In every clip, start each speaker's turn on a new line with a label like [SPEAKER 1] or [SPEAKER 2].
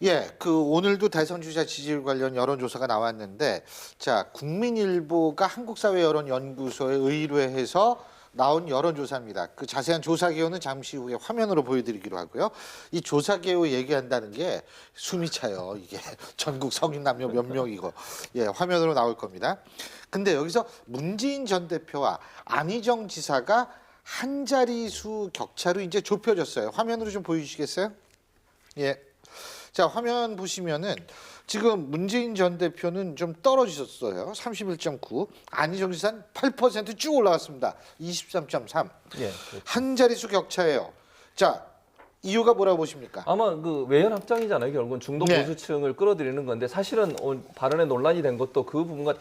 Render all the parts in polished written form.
[SPEAKER 1] 예, 그 오늘도 대선 주자 지지율 관련 여론조사가 나왔는데, 자, 국민일보가 한국사회여론연구소에 의뢰해서 나온 여론조사입니다. 그 자세한 조사 개요는 잠시 후에 화면으로 보여드리기로 하고요. 이 조사 개요 얘기한다는 게 숨이 차요. 이게 전국 성인 남녀 몇 명이고, 예, 화면으로 나올 겁니다. 근데 여기서 문재인 전 대표와 안희정 지사가 한 자릿수 격차로 이제 좁혀졌어요. 화면으로 좀 보여주시겠어요? 예. 자, 화면 보시면은 지금 문재인 전 대표는 좀 떨어지셨어요. 31.9. 안희정 지사는 8% 쭉 올라갔습니다. 23.3.
[SPEAKER 2] 예,
[SPEAKER 1] 한 자릿수 격차예요. 자, 이유가 뭐라고 보십니까?
[SPEAKER 2] 아마 그 외연 확장이잖아요. 결국은 중도
[SPEAKER 1] 네.
[SPEAKER 2] 보수층을 끌어들이는 건데 사실은 발언에 논란이 된 것도 그 부분과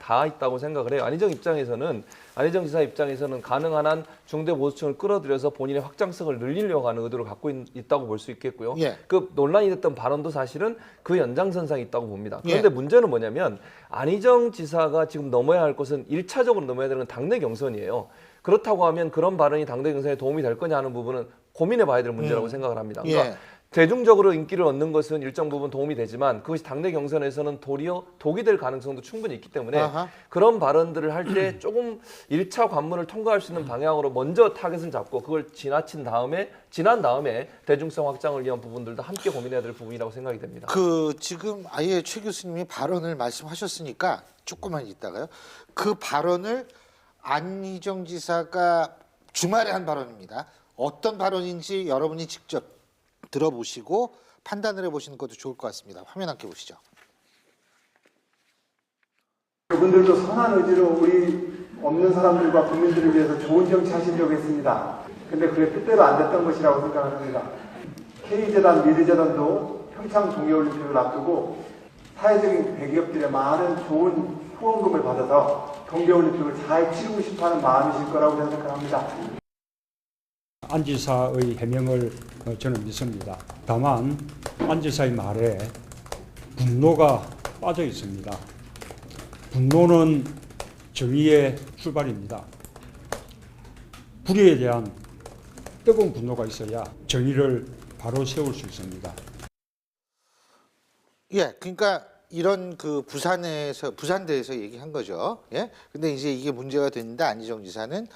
[SPEAKER 2] 다 있다고 생각을 해요. 안희정 지사 입장에서는 가능한 한 중도 보수층을 끌어들여서 본인의 확장성을 늘리려고 하는 의도를 갖고 있다고 볼 수 있겠고요.
[SPEAKER 1] 예.
[SPEAKER 2] 그 논란이 됐던 발언도 사실은 그 연장선상에 있다고 봅니다.
[SPEAKER 1] 예.
[SPEAKER 2] 그런데 문제는 뭐냐면 안희정 지사가 지금 넘어야 할 것은 1차적으로 넘어야 되는 건 당내 경선이에요. 그렇다고 하면 그런 발언이 당내 경선에 도움이 될 거냐 하는 부분은 고민해 봐야 될 문제라고 생각을 합니다. 그러니까
[SPEAKER 1] 예.
[SPEAKER 2] 대중적으로 인기를 얻는 것은 일정 부분 도움이 되지만 그것이 당내 경선에서는 도리어 독이 될 가능성도 충분히 있기 때문에
[SPEAKER 1] 아하.
[SPEAKER 2] 그런 발언들을 할 때 조금 1차 관문을 통과할 수 있는 방향으로 먼저 타겟을 잡고 그걸 지난 다음에 대중성 확장을 위한 부분들도 함께 고민해야 될 부분이라고 생각이 됩니다.
[SPEAKER 1] 그 지금 아예 최 교수님이 발언을 말씀하셨으니까 조금만 있다가요. 그 발언을 안희정 지사가 주말에 한 발언입니다. 어떤 발언인지 여러분이 직접 들어보시고 판단을 해보시는 것도 좋을 것 같습니다. 화면 함께 보시죠.
[SPEAKER 3] 그분들도 선한 의지로 우리 없는 사람들과 국민들을 위해서 좋은 정치 하시려고 했습니다. 근데 그게 뜻대로 안 됐던 것이라고 생각을 합니다. K재단, 미래재단도 평창 동계올림픽을 앞두고 사회적인 대기업들의 많은 좋은 후원금을 받아서 동계올림픽을 잘 치르고 싶어하는 마음이실 거라고 생각을 합니다.
[SPEAKER 4] 안 지사의 해명을 저는 믿습니다. 다만 안 지사의 말에 분노가 빠져 있습니다. 분노는 정의의 출발입니다. 불의에 대한 뜨거운 분노가 있어야 정의를 바로 세울 수 있습니다.
[SPEAKER 1] 예, 그러니까 이런 그 부산대에서 얘기한 거죠. 예, 근데 이제 이게 문제가 됐는데 안희정 지사는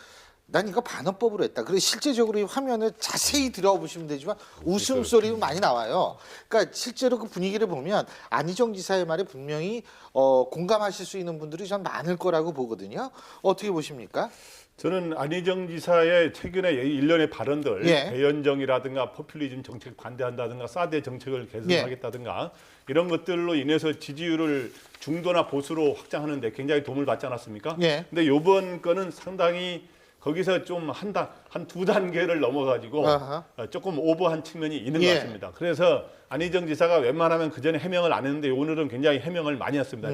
[SPEAKER 1] 난 이거 반어법으로 했다. 그래서 실제적으로 이 화면을 자세히 들어보시면 되지만 웃음소리도 많이 나와요. 그러니까 실제로 그 분위기를 보면 안희정 지사의 말에 분명히 공감하실 수 있는 분들이 전 많을 거라고 보거든요. 어떻게 보십니까?
[SPEAKER 5] 저는 안희정 지사의 최근에 일련의 발언들,
[SPEAKER 1] 예.
[SPEAKER 5] 대연정이라든가 포퓰리즘 정책 반대한다든가 사드 정책을 개선하겠다든가 이런 것들로 인해서 지지율을 중도나 보수로 확장하는 데 굉장히 도움을 받지 않았습니까?
[SPEAKER 1] 예.
[SPEAKER 5] 근데 이번 거는 상당히 거기서 좀 한 두 단계를 넘어가지고 조금 오버한 측면이 있는
[SPEAKER 1] 예.
[SPEAKER 5] 것 같습니다. 그래서 안희정 지사가 웬만하면 그 전에 해명을 안 했는데 오늘은 굉장히 해명을 많이 했습니다.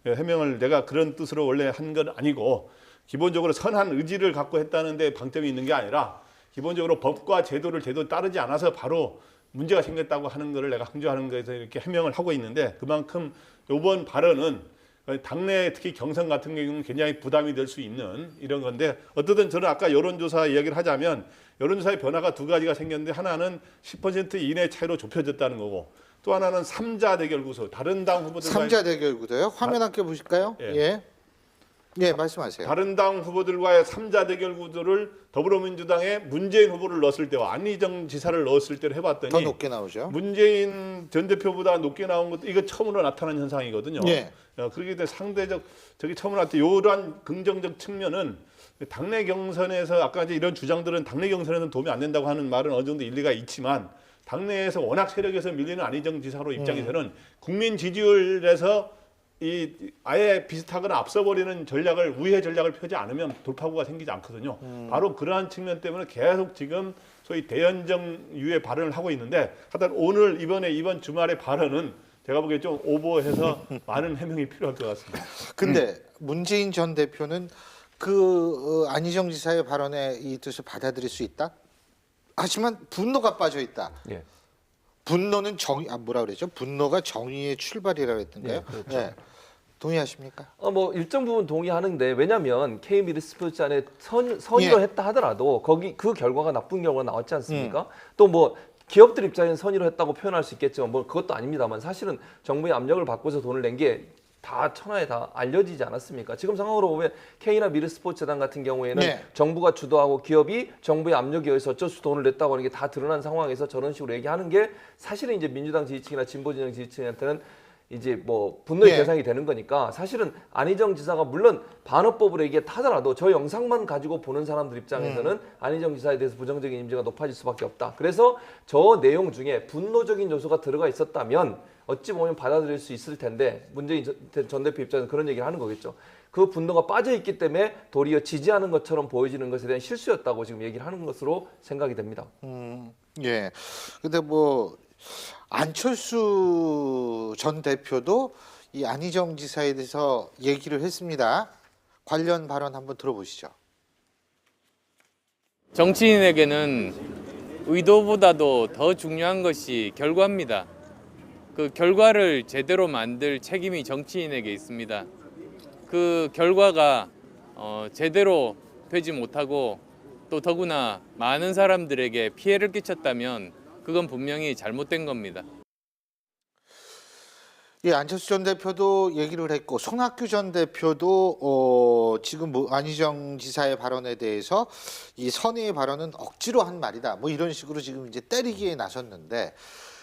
[SPEAKER 5] 해명을 내가 그런 뜻으로 원래 한 건 아니고 기본적으로 선한 의지를 갖고 했다는데 방점이 있는 게 아니라 기본적으로 법과 제도를 제대로 따르지 않아서 바로 문제가 생겼다고 하는 것을 내가 강조하는 것에서 이렇게 해명을 하고 있는데 그만큼 이번 발언은 당내 특히 경선 같은 경우는 굉장히 부담이 될 수 있는 이런 건데 어쨌든 저는 아까 여론조사 이야기를 하자면 여론조사의 변화가 두 가지가 생겼는데 하나는 10% 이내 차이로 좁혀졌다는 거고 또 하나는 삼자 대결 구도 다른 당 후보들과
[SPEAKER 1] 삼자 대결 구도요. 화면 함께 보실까요?
[SPEAKER 5] 예.
[SPEAKER 1] 예. 예, 말씀하세요.
[SPEAKER 5] 다른 당 후보들과의 삼자 대결 구도를 더불어민주당에 문재인 후보를 넣었을 때와 안희정 지사를 넣었을 때를 해봤더니
[SPEAKER 1] 더 높게 나오죠.
[SPEAKER 5] 문재인 전 대표보다 높게 나온 것도 이거 처음으로 나타난 현상이거든요.
[SPEAKER 1] 예.
[SPEAKER 5] 그렇기 때문에 상대적 저기 처음으로 나타난 이러한 긍정적 측면은 당내 경선에서 아까 이제 이런 주장들은 당내 경선에는 도움이 안 된다고 하는 말은 어느 정도 일리가 있지만 당내에서 워낙 세력에서 밀리는 안희정 지사로 입장에서는 국민 지지율에서 이 아예 비슷하거나 앞서버리는 전략을 우회 전략을 펴지 않으면 돌파구가 생기지 않거든요. 바로 그러한 측면 때문에 계속 지금 소위 대연정 유의 발언을 하고 있는데 하여튼 오늘 이번 주말의 발언은 제가 보기에 좀 오버해서 많은 해명이 필요할 것 같습니다.
[SPEAKER 1] 근데 문재인 전 대표는 그 안희정 지사의 발언에 이 뜻을 받아들일 수 있다. 하지만 분노가 빠져 있다.
[SPEAKER 2] 예.
[SPEAKER 1] 분노는 뭐라 그랬죠? 분노가 정의의 출발이라고 했던가요?
[SPEAKER 2] 예, 그렇죠.
[SPEAKER 1] 예. 동의하십니까?
[SPEAKER 2] 뭐 일정 부분 동의하는데 왜냐하면 K미르스포츠 안에 선의로
[SPEAKER 1] 예.
[SPEAKER 2] 했다 하더라도 거기 그 결과가 나쁜 결과가 나왔지 않습니까? 또 뭐 기업들 입장에는 선의로 했다고 표현할 수 있겠지만 뭐 그것도 아닙니다만 사실은 정부의 압력을 받고서 돈을 낸 게 다 천하에 다 알려지지 않았습니까? 지금 상황으로 보면 K나 미르스포츠재단 같은 경우에는
[SPEAKER 1] 네.
[SPEAKER 2] 정부가 주도하고 기업이 정부의 압력에 의해서 어쩔 수 돈을 냈다고 하는 게 다 드러난 상황에서 저런 식으로 얘기하는 게 사실은 이제 민주당 지지층이나 진보진영 지지층한테는 이제 뭐 분노의
[SPEAKER 1] 네.
[SPEAKER 2] 대상이 되는 거니까 사실은 안희정 지사가 물론 반어법으로 얘기하더라도 저 영상만 가지고 보는 사람들 입장에서는 안희정 지사에 대해서 부정적인 이미지가 높아질 수밖에 없다. 그래서 저 내용 중에 분노적인 요소가 들어가 있었다면 어찌 보면 받아들일 수 있을 텐데 문재인 전 대표 입장에서 그런 얘기를 하는 거겠죠. 그 분노가 빠져있기 때문에 도리어 지지하는 것처럼 보여지는 것에 대한 실수였다고 지금 얘기를 하는 것으로 생각이 됩니다.
[SPEAKER 1] 예. 근데 뭐 안철수 전 대표도 이 안희정 지사에 대해서 얘기를 했습니다. 관련 발언 한번 들어보시죠.
[SPEAKER 6] 정치인에게는 의도보다도 더 중요한 것이 결과입니다. 그 결과를 제대로 만들 책임이 정치인에게 있습니다. 그 결과가 제대로 되지 못하고 또 더구나 많은 사람들에게 피해를 끼쳤다면 그건 분명히 잘못된 겁니다.
[SPEAKER 1] 예, 안철수 전 대표도 얘기를 했고 손학규 전 대표도 지금 뭐 안희정 지사의 발언에 대해서 이 선의의 발언은 억지로 한 말이다. 뭐 이런 식으로 지금 이제 때리기에 나섰는데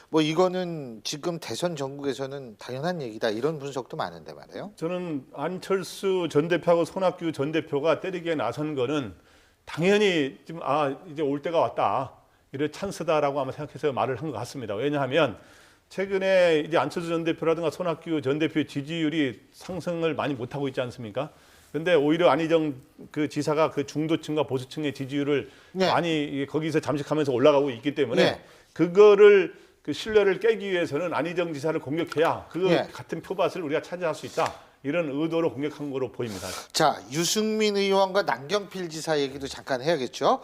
[SPEAKER 1] 뭐 이거는 지금 대선 전국에서는 당연한 얘기다 이런 분석도 많은데 말이에요.
[SPEAKER 5] 저는 안철수 전 대표하고 손학규 전 대표가 때리기에 나선 거는 당연히 지금 이제 올 때가 왔다. 이런 찬스다라고 아마 생각해서 말을 한 것 같습니다. 왜냐하면 최근에 이제 안철수 전 대표라든가 손학규 전 대표의 지지율이 상승을 많이 못하고 있지 않습니까? 근데 오히려 안희정 그 지사가 그 중도층과 보수층의 지지율을
[SPEAKER 1] 네.
[SPEAKER 5] 많이 거기서 잠식하면서 올라가고 있기 때문에
[SPEAKER 1] 네.
[SPEAKER 5] 그거를 그 신뢰를 깨기 위해서는 안희정 지사를 공격해야 그
[SPEAKER 1] 네.
[SPEAKER 5] 같은 표밭을 우리가 차지할 수 있다. 이런 의도로 공격한 거로 보입니다.
[SPEAKER 1] 자, 유승민 의원과 남경필 지사 얘기도 잠깐 해야겠죠.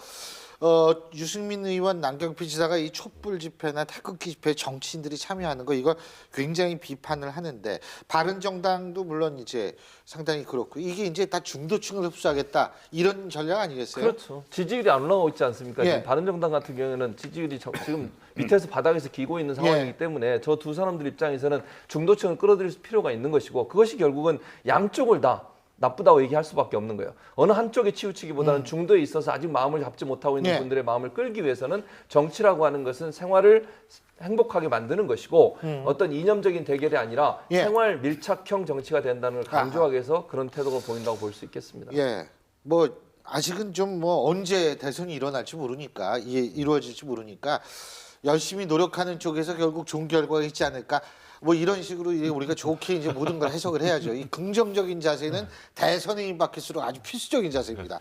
[SPEAKER 1] 유승민 의원, 남경필 지사가 이 촛불 집회나 태극기 집회에 정치인들이 참여하는 거 이거 굉장히 비판을 하는데 바른정당도 물론 이제 상당히 그렇고 이게 이제 다 중도층을 흡수하겠다 이런 전략 아니겠어요?
[SPEAKER 2] 그렇죠. 지지율이 안 올라가고 있지 않습니까?
[SPEAKER 1] 예.
[SPEAKER 2] 지금 바른정당 같은 경우에는 지지율이 지금 밑에서 바닥에서 기고 있는 상황이기
[SPEAKER 1] 예.
[SPEAKER 2] 때문에 저 두 사람들 입장에서는 중도층을 끌어들일 필요가 있는 것이고 그것이 결국은 양쪽을 다 나쁘다고 얘기할 수밖에 없는 거예요. 어느 한쪽에 치우치기보다는 중도에 있어서 아직 마음을 잡지 못하고 있는
[SPEAKER 1] 예.
[SPEAKER 2] 분들의 마음을 끌기 위해서는 정치라고 하는 것은 생활을 행복하게 만드는 것이고 어떤 이념적인 대결이 아니라
[SPEAKER 1] 예.
[SPEAKER 2] 생활 밀착형 정치가 된다는 걸 강조하기 위해서 그런 태도가 보인다고 볼 수 있겠습니다.
[SPEAKER 1] 예, 뭐 아직은 좀 뭐 언제 대선이 일어날지 모르니까 이루어질지 모르니까 열심히 노력하는 쪽에서 결국 좋은 결과가 있지 않을까. 뭐 이런 식으로 이제 우리가 좋게 이제 모든 걸 해석을 해야죠. 이 긍정적인 자세는 대선에 임박할수록 아주 필수적인 자세입니다.